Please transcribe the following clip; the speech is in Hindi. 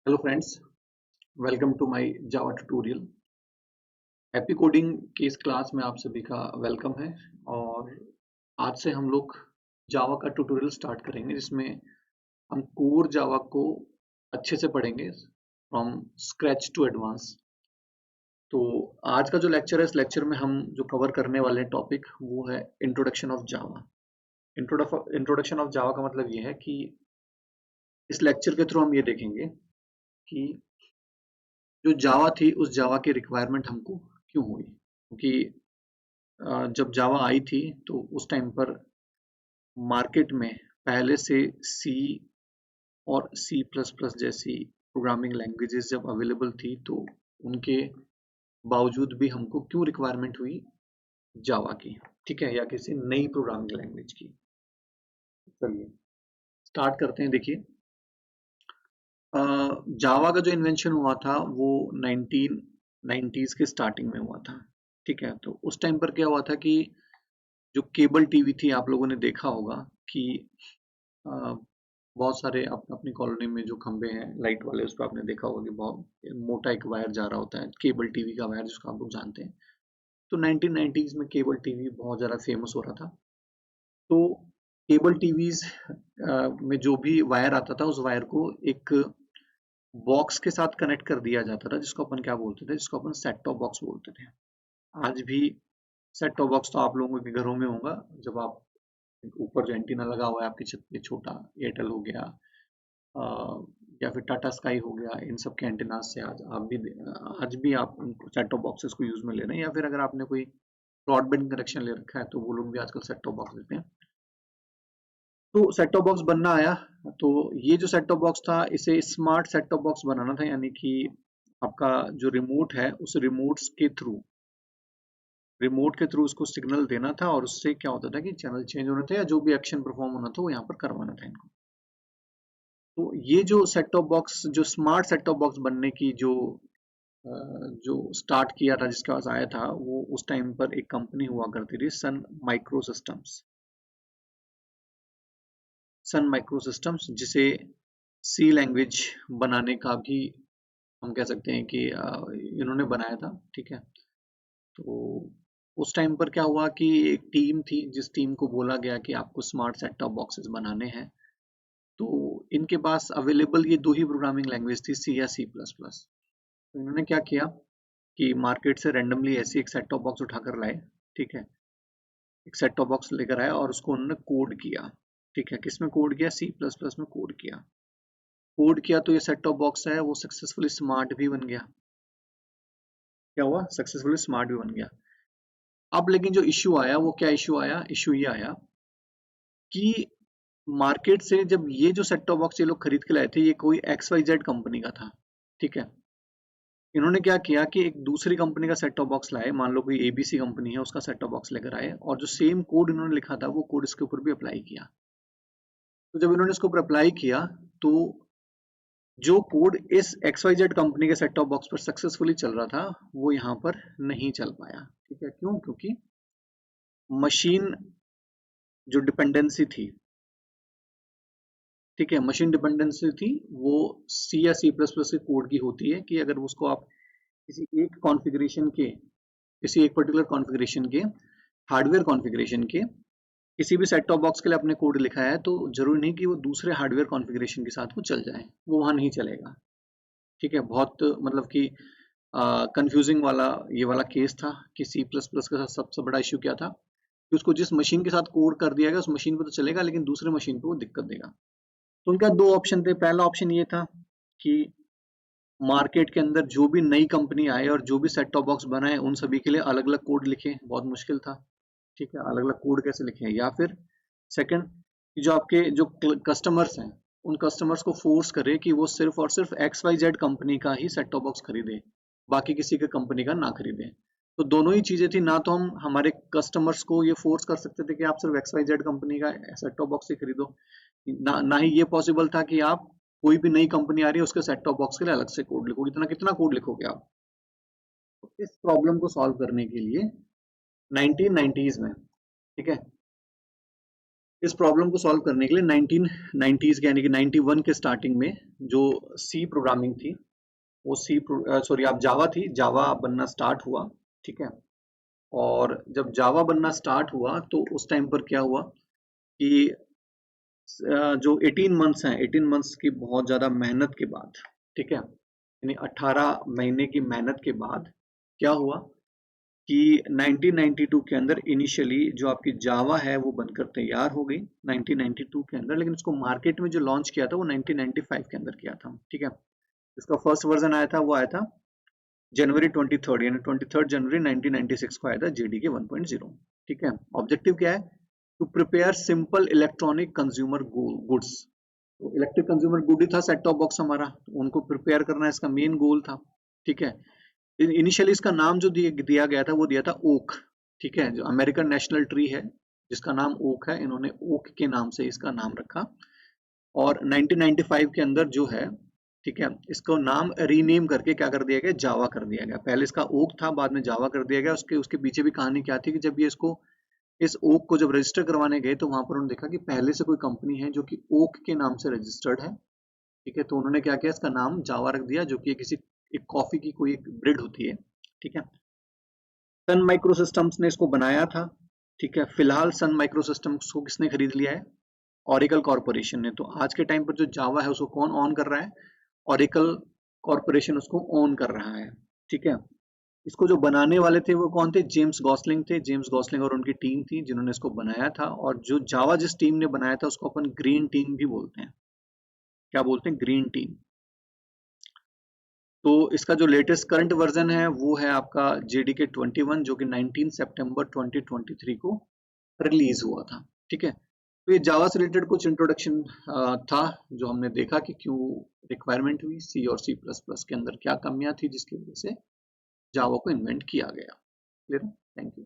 Hello friends, welcome to my Java tutorial. Happy coding की इस क्लास में आप सभी का वेलकम है। और आज से हम लोग जावा का ट्यूटोरियल स्टार्ट करेंगे जिसमें हम कोर जावा को अच्छे से पढ़ेंगे फ्रॉम स्क्रैच टू एडवांस। तो आज का जो लेक्चर है, इस लेक्चर में हम जो कवर करने वाले टॉपिक वो है introduction of Java. Introduction of Java का मतलब ये है कि इस लेक्चर के थ्रू हम ये देखेंगे कि जो जावा थी उस जावा की रिक्वायरमेंट हमको क्यों हुई, क्योंकि जब जावा आई थी तो उस टाइम पर मार्केट में पहले से सी और सी प्लस प्लस जैसी प्रोग्रामिंग लैंग्वेजेस जब अवेलेबल थी, तो उनके बावजूद भी हमको क्यों रिक्वायरमेंट हुई जावा की, ठीक है, या किसी नई प्रोग्रामिंग लैंग्वेज की। चलिए स्टार्ट करते हैं। देखिए, जावा का जो इन्वेंशन हुआ था वो 1990s के स्टार्टिंग में हुआ था, ठीक है। तो उस टाइम पर क्या हुआ था कि जो केबल टीवी थी, आप लोगों ने देखा होगा कि अ, बहुत सारे अपनी कॉलोनी में जो खंबे हैं लाइट वाले, उस पर आपने देखा होगा कि बहुत मोटा एक वायर जा रहा होता है, केबल टीवी का वायर जिसको आप लोग जानते हैं। तो 1990s में केबल टीवी बहुत ज़्यादा फेमस हो रहा था। तो केबल टीवीज में जो भी वायर आता था, उस वायर को एक बॉक्स के साथ कनेक्ट कर दिया जाता था, जिसको अपन क्या बोलते थे, जिसको अपन सेट टॉप बॉक्स बोलते थे। आज भी सेट टॉप बॉक्स तो आप लोगों के घरों में होगा। जब आप ऊपर जो एंटीना लगा हुआ है आपकी छत पे, छोटा एयरटेल हो गया, अ, या फिर टाटा स्काई हो गया, इन सब के एंटीना से आज भी आप सेट टॉप बॉक्सेस को यूज में ले रहे हैं। या फिर अगर आपने कोई ब्रॉडबैंड कनेक्शन ले रखा है तो वो लोग भी आजकल सेट टॉप बॉक्स देते हैं। तो सेट टॉप बॉक्स बनना आया। तो ये जो सेट टॉप बॉक्स था, इसे स्मार्ट सेट टॉप बॉक्स बनाना था, यानी कि आपका जो रिमोट है उस रिमोट के थ्रू उसको सिग्नल देना था, और उससे क्या होता था कि चैनल चेंज होना था या जो भी एक्शन परफॉर्म होना था वो यहाँ पर करवाना था इनको। तो ये जो सेट टॉप बॉक्स, जो स्मार्ट सेट टॉप बॉक्स बनने की जो स्टार्ट किया था, जिसके पास आया था, वो उस टाइम पर एक कंपनी हुआ करती थी, सन माइक्रो सिस्टम्स, जिसे सी लैंग्वेज बनाने का भी हम कह सकते हैं कि इन्होंने बनाया था, ठीक है। तो उस टाइम पर क्या हुआ कि एक टीम थी, जिस टीम को बोला गया कि आपको स्मार्ट सेट टॉप बॉक्सेस बनाने हैं। तो इनके पास अवेलेबल ये दो ही प्रोग्रामिंग लैंग्वेज थी, सी या सी प्लस प्लस। तो इन्होंने क्या किया कि मार्केट से रैंडमली ऐसी एक सेट टॉप बॉक्स उठाकर लाए, ठीक है। एक सेट टॉप बॉक्स लेकर आए और उसको उन्होंने कोड किया, ठीक है। किसमें कोड किया? सी प्लस प्लस में कोड किया। तो ये सेट टॉप बॉक्स है वो सक्सेसफुली स्मार्ट भी बन गया। क्या हुआ? सक्सेसफुली स्मार्ट भी बन गया। अब लेकिन जो इश्यू आया वो क्या इश्यू आया? इश्यू ये आया कि मार्केट से जब ये जो सेट टॉप बॉक्स ये लोग खरीद के लाए थे, ये कोई XYZ कंपनी का था, ठीक है। इन्होंने क्या किया कि एक दूसरी कंपनी का सेट टॉप बॉक्स लाए, मान लो कोई ABC कंपनी है, उसका सेट टॉप बॉक्स लेकर आए, और जो सेम कोड इन्होंने लिखा था वो कोड इसके ऊपर भी अप्लाई किया। तो जब इन्होंने इसके ऊपर अप्लाई किया, तो जो कोड इस XYZ कंपनी के सेट टॉप बॉक्स पर सक्सेसफुली चल रहा था, वो यहाँ पर नहीं चल पाया, ठीक है। क्यों? क्योंकि मशीन जो डिपेंडेंसी थी, ठीक है, मशीन डिपेंडेंसी थी, वो सी या सी प्लस प्लस के कोड की होती है कि अगर उसको आप किसी एक कॉन्फ़िगरेशन के, किसी एक पर्टिकुलर कॉन्फ़िगरेशन के, हार्डवेयर कॉन्फ़िगरेशन के किसी भी सेट टॉप बॉक्स के लिए आपने कोड लिखा है, तो जरूरी नहीं कि वो दूसरे हार्डवेयर कॉन्फ़िगरेशन के साथ वो चल जाए, वो वहां नहीं चलेगा, ठीक है। बहुत मतलब कि कंफ्यूजिंग वाला ये वाला केस था कि सी प्लस प्लस के साथ सबसे बड़ा इश्यू क्या था कि उसको जिस मशीन के साथ कोड कर दिया गया उस मशीन पे तो चलेगा, लेकिन दूसरे मशीन पे वो दिक्कत देगा। तो उनका दो ऑप्शन थे। पहला ऑप्शन ये था कि मार्केट के अंदर जो भी नई कंपनी आए और जो भी सेट टॉप बॉक्स बनाए, उन सभी के लिए अलग अलग कोड लिखे, बहुत मुश्किल था, ठीक है, अलग अलग कोड कैसे लिखे। या फिर सेकंड, जो आपके जो कस्टमर्स हैं, उन कस्टमर्स को फोर्स करे कि वो सिर्फ और सिर्फ XYZ कंपनी का ही सेट टॉप बॉक्स खरीदे, बाकी किसी के कंपनी का ना खरीदे। तो दोनों ही चीजें थी। ना तो हम हमारे कस्टमर्स को ये फोर्स कर सकते थे कि आप सिर्फ XYZ कंपनी का सेट टॉप बॉक्स ही खरीदो, ना ही ये पॉसिबल था कि आप कोई भी नई कंपनी आ रही है उसके सेट टॉप बॉक्स के लिए अलग से कोड लिखो। इतना कितना कोड लिखोगे आप? तो इस प्रॉब्लम को सॉल्व करने के लिए 1990s में, ठीक है, इस प्रॉब्लम को सॉल्व करने के लिए 1990s के यानी कि 91 के स्टार्टिंग में जो सी प्रोग्रामिंग थी वो आप जावा थी, जावा बनना स्टार्ट हुआ। ठीक है, और जब जावा बनना स्टार्ट हुआ तो उस टाइम पर क्या हुआ कि जो 18 मंथ्स हैं, 18 मंथ्स की बहुत ज़्यादा मेहनत के बाद, ठीक है, यानी 18 महीने की मेहनत के बाद क्या हुआ कि 1992 के अंदर इनिशियली जो आपकी जावा है वो बनकर तैयार हो गई 1992 के अंदर, लेकिन इसको मार्केट में जो लॉन्च किया था वो 1995 के अंदर किया था। ठीक है, इसका फर्स्ट वर्जन आया था, वो आया था जनवरी 23 यानी 23 जनवरी 1996 को आया था जेडीके 1.0। ठीक है, ऑब्जेक्टिव क्या है? To prepare simple electronic consumer goods. तो इलेक्ट्रिक कंज्यूमर गुड ही था सेट टॉप बॉक्स हमारा, तो उनको प्रिपेयर करना इसका मेन गोल था। ठीक है, इनिशियली इसका नाम जो दिया गया था वो दिया था ओक। ठीक है, जो अमेरिकन नेशनल ट्री है जिसका नाम ओक है, इन्होंने ओक के नाम से इसका नाम रखा। और 1995 के अंदर जो है, ठीक है, इसको नाम रीनेम करके क्या कर दिया गया, जावा कर दिया गया। पहले इसका ओक था, बाद में जावा कर दिया गया। उसके उसके पीछे भी कहानी क्या थी कि जब ये इसको इस ओक को जब रजिस्टर करवाने गए तो वहां पर उन्होंने देखा कि पहले से कोई कंपनी है जो कि ओक के नाम से रजिस्टर्ड है। ठीक है, तो उन्होंने क्या किया, इसका नाम जावा रख दिया, जो कि किसी एक कॉफी की कोई एक ब्रीड होती है। ठीक है, सन माइक्रो सिस्टम्स ने इसको बनाया था। ठीक है, फिलहाल सन माइक्रो सिस्टम्स को किसने खरीद लिया है? ऑरिकल कॉर्पोरेशन ने। तो आज के टाइम पर जो जावा है उसको कौन ऑन कर रहा है? ऑरिकल कॉर्पोरेशन उसको ऑन कर रहा है। ठीक है, इसको जो बनाने वाले थे वो कौन थे? जेम्स गॉसलिंग थे। जेम्स गॉसलिंग और उनकी टीम थी जिन्होंने इसको बनाया था। और जो जावा जिस टीम ने बनाया था उसको अपन ग्रीन टीम भी बोलते हैं। क्या बोलते हैं? Green team. तो इसका जो लेटेस्ट करंट वर्जन है वो है आपका JDK 21, जो कि 19 सितंबर 2023 को रिलीज हुआ था। ठीक है, तो ये जावा से रिलेटेड कुछ इंट्रोडक्शन था जो हमने देखा कि क्यों रिक्वायरमेंट हुई सी और C++ के अंदर क्या कमियां थी जिसकी वजह से जावा को इन्वेंट किया गया। क्लियर? Thank you.